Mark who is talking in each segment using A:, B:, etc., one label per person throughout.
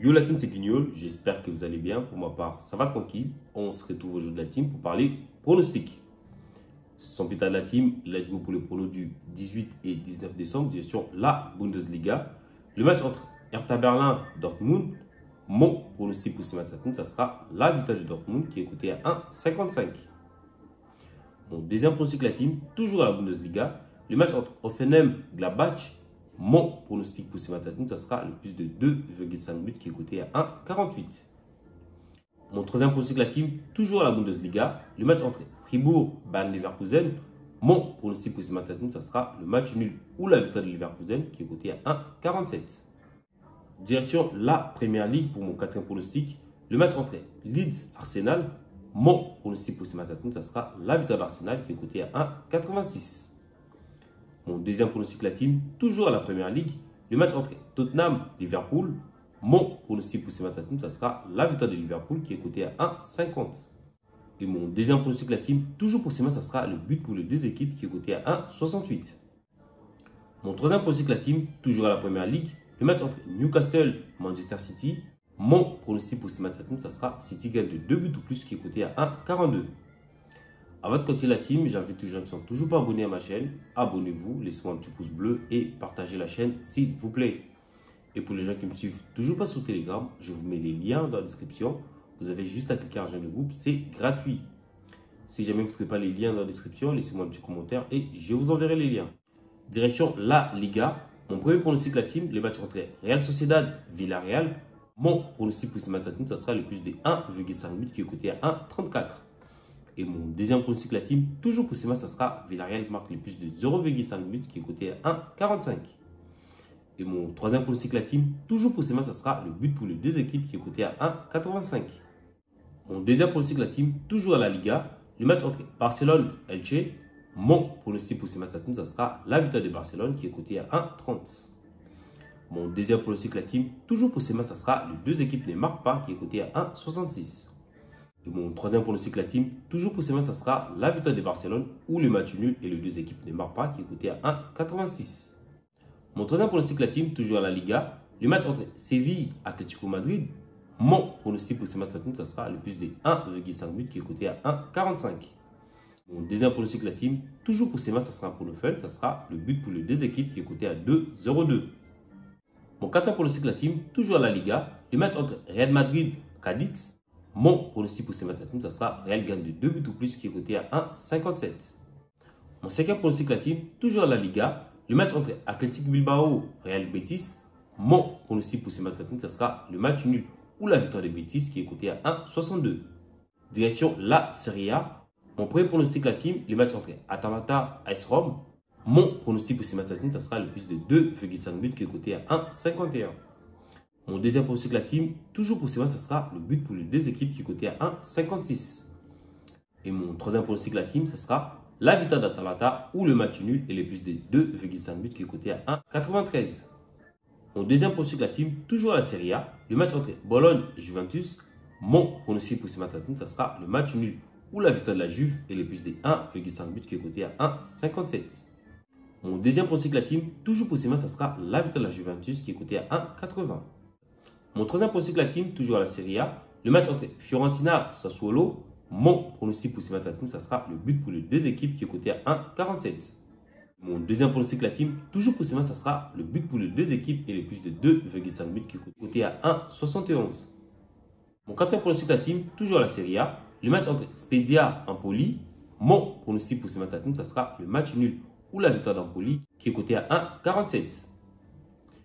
A: Yo la team, c'est Guignol, j'espère que vous allez bien. Pour ma part, ça va tranquille. On se retrouve aujourd'hui de la team pour parler pronostic. Sans plus tarder de la team, let's go pour le prono du 18 et 19 décembre, direction la Bundesliga. Le match entre Hertha Berlin et Dortmund. Mon pronostic pour ce match, ça sera la victoire de Dortmund qui est coté à 1,55. Mon deuxième pronostic de la team, toujours à la Bundesliga. Le match entre Hoffenheim et Gladbach. Mon pronostic pour ce match, ça sera le plus de 2,5 buts qui est coté à 1,48. Mon troisième pronostic de la team, toujours à la Bundesliga, le match entre Fribourg et Bayer Leverkusen. Mon pronostic pour ce match, ça sera le match nul ou la victoire de Leverkusen qui est coté à 1,47. Direction la Première Ligue pour mon quatrième pronostic, le match entre Leeds et Arsenal. Mon pronostic pour ce match, ça sera la victoire d'Arsenal qui est coté à 1,86. Mon deuxième pronostic de la team, toujours à la Première Ligue, le match entre Tottenham et Liverpool. Mon pronostic pour ce match, ça sera la victoire de Liverpool qui est coté à 1,50. Et mon deuxième pronostic de la team, toujours pour ce match, ça sera le but pour les deux équipes qui est coté à 1,68. Mon troisième pronostic de la team, toujours à la Première Ligue, le match entre Newcastle et Manchester City. Mon pronostic pour ce match, ça sera City gagne de 2 buts ou plus qui est coté à 1,42. Avant de continuer la team, j'invite les gens qui ne sont toujours pas abonnés à ma chaîne, abonnez-vous, laissez-moi un petit pouce bleu et partagez la chaîne s'il vous plaît. Et pour les gens qui me suivent toujours pas sur Telegram, je vous mets les liens dans la description. Vous avez juste à cliquer à rejoindre le groupe, c'est gratuit. Si jamais vous ne trouvez pas les liens dans la description, laissez-moi un petit commentaire et je vous enverrai les liens. Direction la Liga, mon premier pronostic de la team, les matchs entre Real Sociedad, Villarreal. Mon pronostic pour ce match, ça sera le plus de 1,5 buts qui est coté à 1,34. Et mon deuxième pronostic de la team, toujours pour ce match, ça sera Villarreal marque le plus de 0,5 buts qui est coté à 1,45. Et mon troisième pronostic de la team, toujours pour ce match, ça sera le but pour les deux équipes qui est coté à 1,85. Mon deuxième pronostic de la team, toujours à la Liga, le match entre Barcelone et Elche. Mon pronostic pour ce match, ça sera la victoire de Barcelone qui est coté à 1,30. Mon deuxième pronostic de la team, toujours pour ce match, ça sera les deux équipes ne marquent pas qui est coté à 1,66. Et mon troisième pronostic de la team, toujours pour ce match, ça sera la victoire de Barcelone ou le match nul et les deux équipes ne marquent pas qui est coté à 1,86. Mon troisième pronostic de la team, toujours à la Liga, le match entre Séville et Atlético Madrid. Mon pronostic pour ce match, ça sera le plus de 1,5 but qui est coté à 1,45. Mon deuxième pronostic de la team, toujours pour ce match, ça sera pour le fun, ça sera le but pour les deux équipes qui est coté à 2,02. Mon quatrième pronostic de la team, toujours à la Liga, le match entre Real Madrid et Cadiz. Mon pronostic pour ce match, ça sera Real gagne de 2 buts ou plus qui est coté à 1,57. Mon cinquième pronostic de la team, toujours à la Liga, le match entre Athletic Bilbao et Real Betis. Mon pronostic pour ce match, ça sera le match nul ou la victoire de Betis qui est coté à 1,62. Direction la Serie A. Mon premier pronostic de la team, le match entre Atalanta et AS Rome. Mon pronostic pour ce match, ça sera le plus de 2,5 buts qui est coté à 1,51. Mon deuxième pronostic de la team, toujours pour ce match, ça sera le but pour les deux équipes qui est coté à 1,56. Et mon troisième pronostic de la team, ça sera la victoire d'Atalanta ou le match nul et le plus de 2,5 buts qui est coté à 1,93. Mon deuxième pronostic de la team, toujours à la Serie A, le match entre Bologne et Juventus. Mon pronostic pour ce match, ça sera le match nul ou la victoire de la Juve et le plus de 1,5 buts qui est coté à 1,57. Mon deuxième pronostic de la team, toujours pour ce match, ça sera la victoire de la Juventus qui est coté à 1,80. Mon troisième pronostic de la team, toujours à la Serie A, le match entre Fiorentina et Sassuolo. Mon pronostic pour ce match, ça sera le but pour les deux équipes qui est coté à 1,47. Mon deuxième pronostic de la team, toujours pour ce match, ça sera le but pour les deux équipes et le plus de 2,5 buts qui est coté à 1,71. Mon quatrième pronostic de la team, toujours à la Serie A, le match entre Spezia et Empoli. Mon pronostic pour ce match, ça sera le match nul ou la victoire d'Empoli qui est coté à 1,47.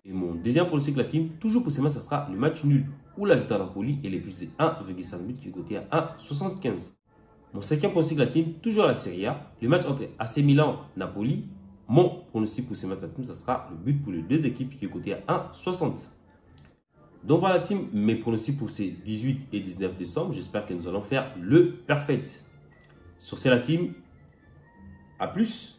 A: Et mon deuxième pronostic de la team, toujours pour ce match, ça sera le match nul ou la victoire d'Empoli et les plus de 1,5 buts qui est coté à 1,75. Mon cinquième pronostic de la team, toujours à la Serie A, le match entre AC Milan et Napoli. Mon pronostic pour ce match, ça sera le but pour les deux équipes qui est coté à 1,60. Donc voilà team, mes pronostics pour ces 18 et 19 décembre. J'espère que nous allons faire le perfect. Sur ce la team, à plus.